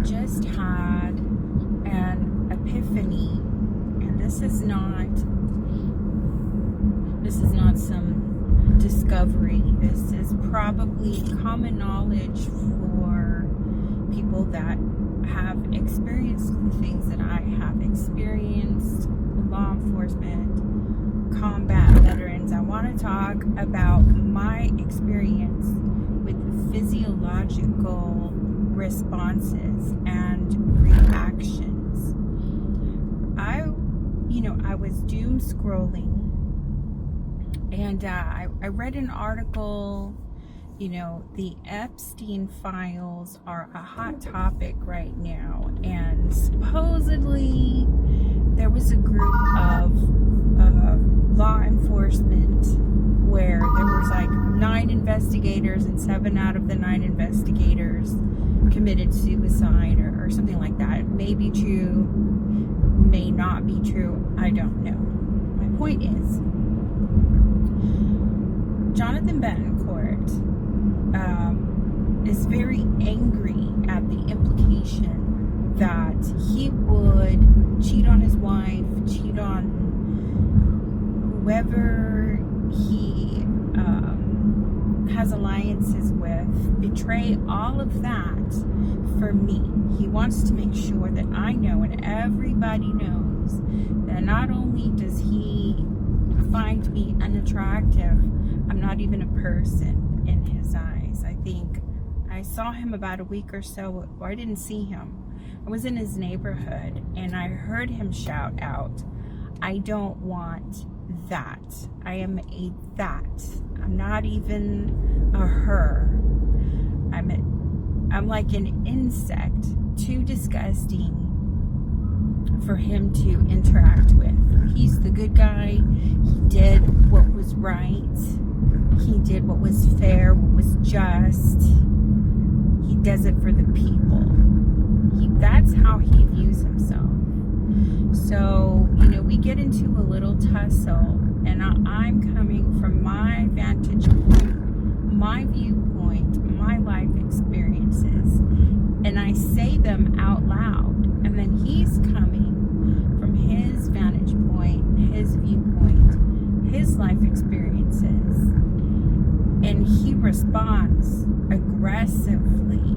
just had an epiphany, and this is not some discovery. This is probably common knowledge for people that have experienced the things that I have experienced, law enforcement, combat veterans. I want to talk about my experience with physiological responses and reactions. I was doom scrolling, and I read an article. The Epstein files are a hot topic right now, and supposedly there was a group of law enforcement where there was like 9 investigators, and 7 out of the 9 investigators committed suicide or something like that. It may be true, may not be true, I don't know. My point is, Jonathan Betancourt is very angry at the implication that he would cheat on his wife, cheat on whoever he has alliances with, betray all of that for me. He wants to make sure that I know and everybody knows that not only does he find me unattractive, I'm not even a person in his eyes. I think I saw him about a week or so, or I didn't see him. I was in his neighborhood and I heard him shout out, "I don't want that. I am a that. I'm not even a her. I'm like an insect, too disgusting for him to interact with. He's the good guy. He did what was right. He did what was fair, what was just. He does it for the people. That's how he views himself." So, we get into a little tussle, and I'm coming from my vantage point, my viewpoint, my life experiences, and I say them out loud, and then he's coming from his vantage point, his viewpoint, his life experiences, and he responds aggressively.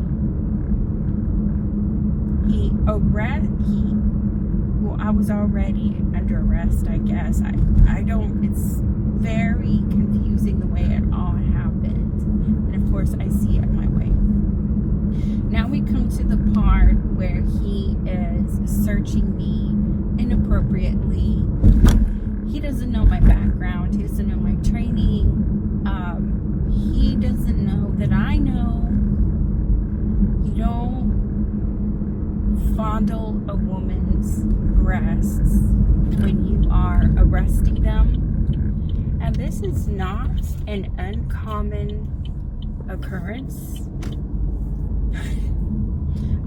I was already under arrest, I guess. It's very confusing the way it all happened. And of course, I see it my way. Now we come to the part where he is searching me inappropriately. He doesn't know my background. He doesn't know my training. He doesn't know that I know. You don't fondle a woman's breasts when you are arresting them. And this is not an uncommon occurrence.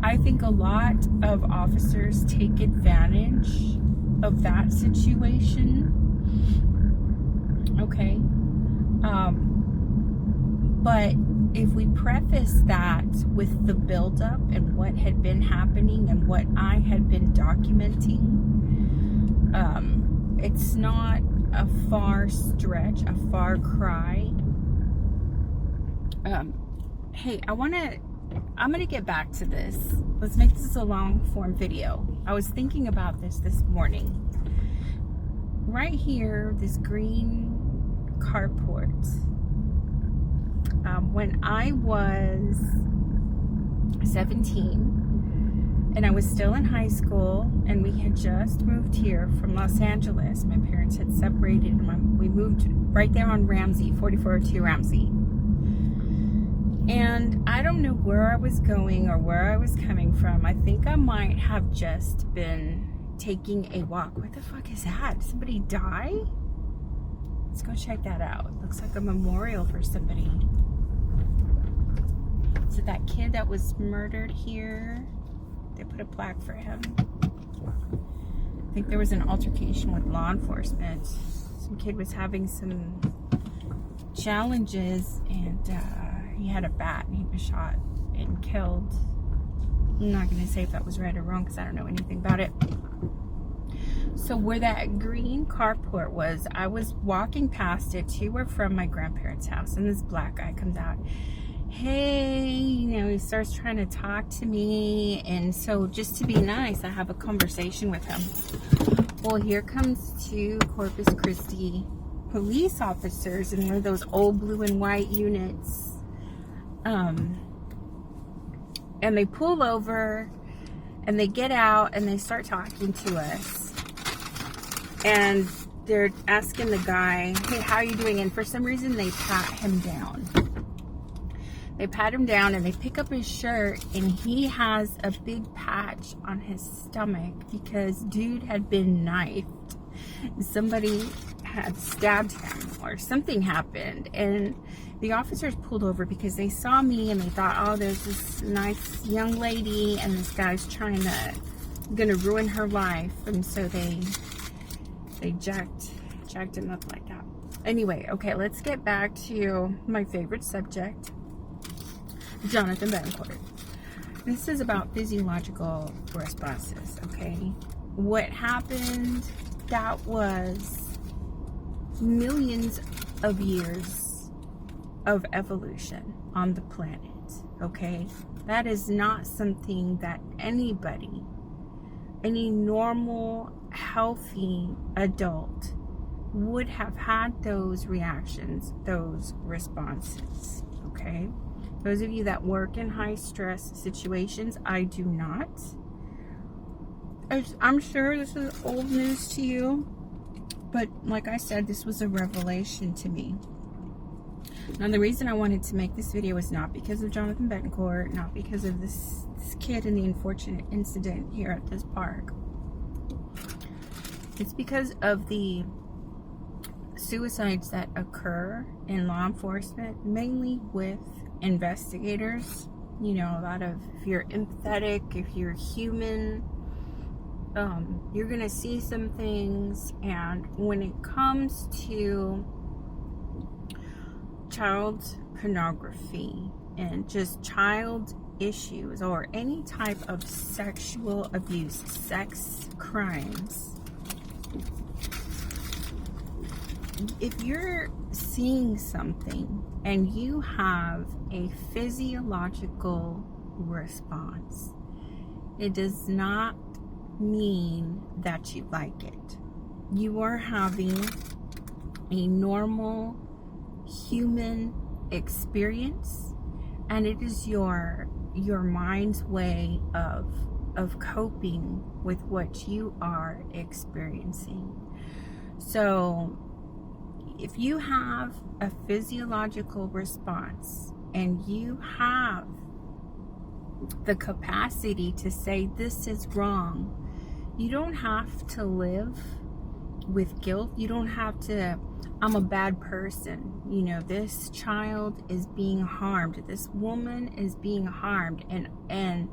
I think a lot of officers take advantage of that situation. Okay. But if we preface that with the buildup and what had been happening and what I had been documenting, it's not a far stretch, a far cry. Hey, I'm gonna get back to this. Let's make this a long form video. I was thinking about this morning. Right here, this green carport. When I was 17 and I was still in high school, and we had just moved here from Los Angeles. My parents had separated, and we moved right there on Ramsey, 4402 Ramsey. And I don't know where I was going or where I was coming from. I think I might have just been taking a walk. What the fuck is that? Did somebody die? Let's go check that out. Looks like a memorial for somebody. Is it that kid that was murdered here? They put a plaque for him. I think there was an altercation with law enforcement. Some kid was having some challenges, and he had a bat, and he was shot and killed. I'm not going to say if that was right or wrong because I don't know anything about it. So where that green carport was, I was walking past it to or from my grandparents' house, and this black guy comes out. Hey, he starts trying to talk to me, and so just to be nice, I have a conversation with him. Well, here comes two Corpus Christi police officers in one of those old blue and white units, and they pull over, and they get out, and they start talking to us. And they're asking the guy, hey, how are you doing? And for some reason, they pat him down. They pat him down and they pick up his shirt, and he has a big patch on his stomach because dude had been knifed. Somebody had stabbed him or something happened. And the officers pulled over because they saw me and they thought, oh, there's this nice young lady and this guy's gonna ruin her life. And so they jacked him up like that. Anyway, okay, let's get back to my favorite subject, Jonathan Betancourt. This is about physiological responses, okay? What happened, that was millions of years of evolution on the planet, okay? That is not something that anybody, any normal, healthy adult would have had those reactions, those responses, okay? Those of you that work in high stress situations, I do not. I'm sure this is old news to you, but like I said, this was a revelation to me. Now, the reason I wanted to make this video is not because of Jonathan Betancourt, not because of this kid and the unfortunate incident here at this park. It's because of the suicides that occur in law enforcement, mainly with investigators. You know, a lot of, if you're empathetic, if you're human, you're gonna see some things. And when it comes to child pornography and just child issues or any type of sexual abuse, sex crimes, if you're seeing something and you have a physiological response, it does not mean that you like it. You are having a normal human experience, and it is your mind's way of coping with what you are experiencing. So if you have a physiological response and you have the capacity to say this is wrong, you don't have to live with guilt. You don't have to, I'm a bad person. You know, this child is being harmed. This woman is being harmed. And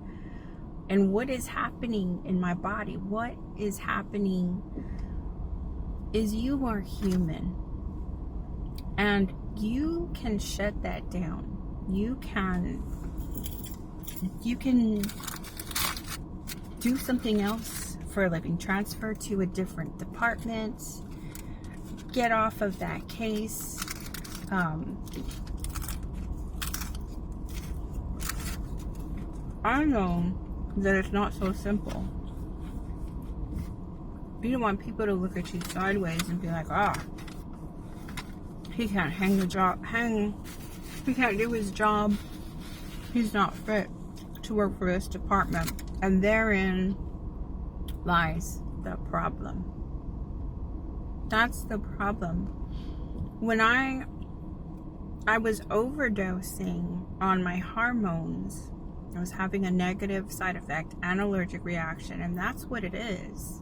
what is happening in my body? What is happening is you are human. And you can shut that down. You can do something else for a living. Transfer to a different department. Get off of that case. I know that it's not so simple. You don't want people to look at you sideways and be like, he can't he can't do his job. He's not fit to work for this department. And therein lies the problem. That's the problem. When I was overdosing on my hormones, I was having a negative side effect, an allergic reaction, and that's what it is.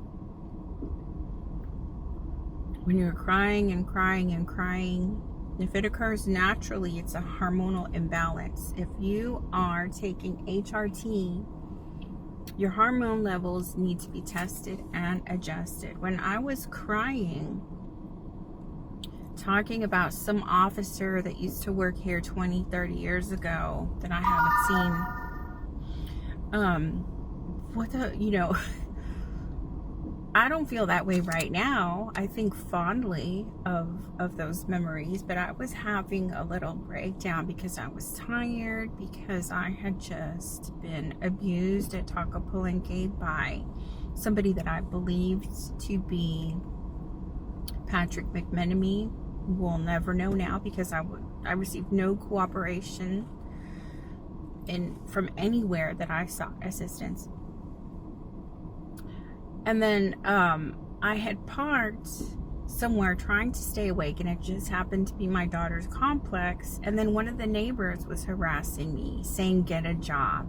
When you're crying and crying and crying, if it occurs naturally, it's a hormonal imbalance. If you are taking HRT, your hormone levels need to be tested and adjusted. When I was crying, talking about some officer that used to work here 20, 30 years ago that I haven't seen, I don't feel that way right now. I think fondly of those memories, but I was having a little breakdown because I was tired, because I had just been abused at Taco Palenque by somebody that I believed to be Patrick McMenemy. We'll never know now, because I received no cooperation from anywhere that I sought assistance. And then I had parked somewhere trying to stay awake, and it just happened to be my daughter's complex. And then one of the neighbors was harassing me, saying, "Get a job."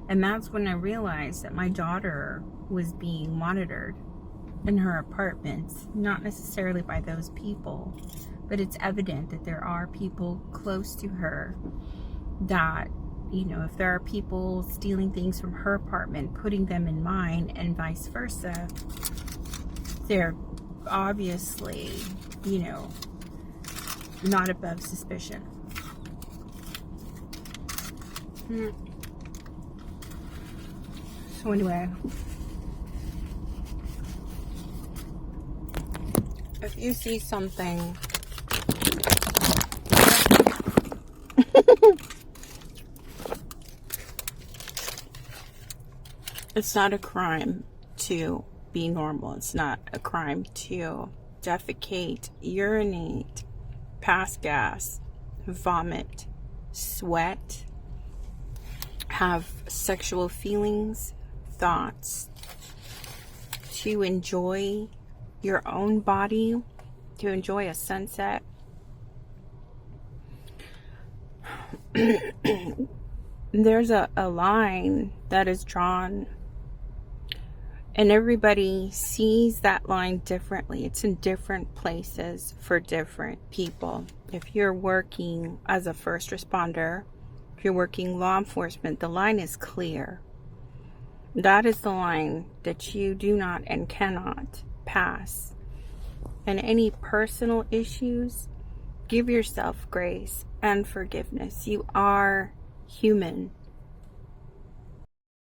And that's when I realized that my daughter was being monitored in her apartment, not necessarily by those people, but it's evident that there are people close to her that, if there are people stealing things from her apartment, putting them in mine, and vice versa, they're obviously, not above suspicion. So anyway, if you see something it's not a crime to be normal. It's not a crime to defecate, urinate, pass gas, vomit, sweat, have sexual feelings, thoughts, to enjoy your own body, to enjoy a sunset. There's a line that is drawn, and everybody sees that line differently. It's in different places for different people. If you're working as a first responder, if you're working law enforcement, the line is clear. That is the line that you do not and cannot pass. And any personal issues, give yourself grace and forgiveness. You are human.